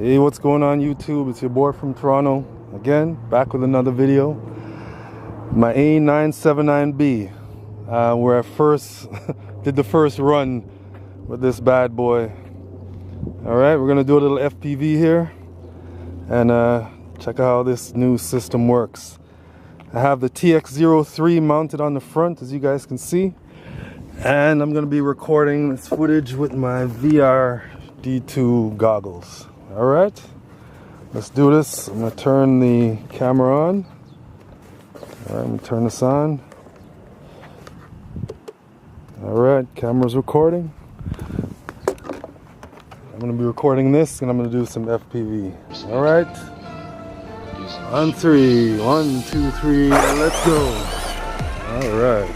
Hey, what's going on YouTube? It's your boy from Toronto again, back with another video. My A979-B, where I first did the first run with this bad boy. Alright, we're gonna do a little FPV here and check out how this new system works. I have the TX03 mounted on the front, as you guys can see, and I'm gonna be recording this footage with my VR D2 goggles. Alright, let's do this. I'm going to turn the camera on. Alright, I'm going to turn this on. Alright, camera's recording. I'm going to be recording this and I'm going to do some FPV. Alright, on 3. 1, 2, 3, let's go. Alright.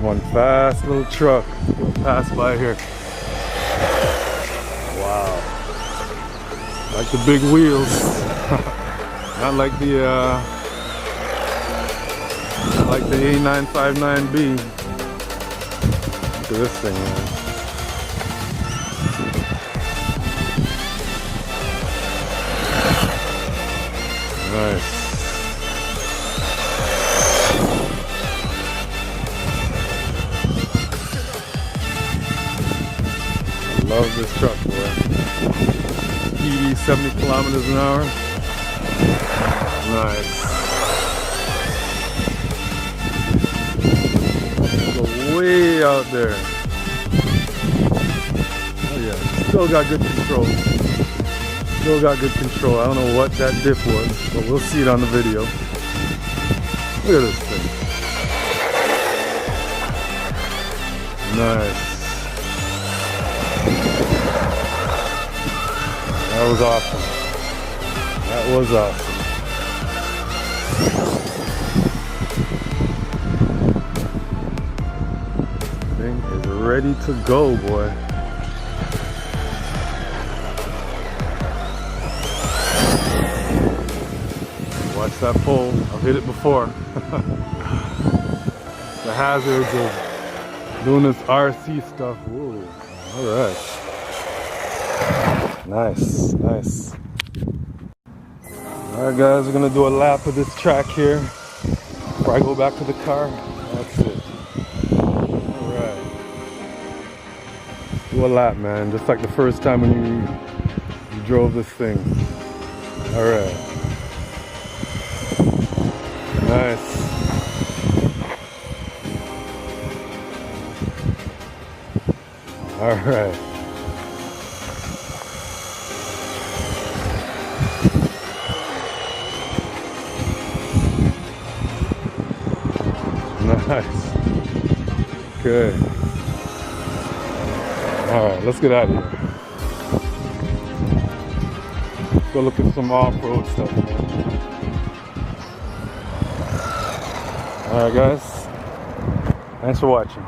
One fast little truck will pass by here. Wow, like the big wheels. Not like the A979-B. Look at this thing, man. Nice. Love this truck, boy. EV 70 kilometers an hour. Nice. Go way out there. Oh yeah, still got good control. Still got good control. I don't know what that dip was, but we'll see it on the video. Look at this thing. Nice. That was awesome. That was awesome. Thing is ready to go, boy. Watch that pole. I've hit it before. The hazards of doing this RC stuff. Whoa. All right. Nice, nice. Alright guys, we're gonna do a lap of this track here before I go back to the car. That's it. Alright. Do a lap, man, just like the first time when you drove this thing. Alright. Nice. Alright. Nice. Good. Alright, let's get out of here. Let's go look at some off-road stuff, man. Alright guys, thanks for watching.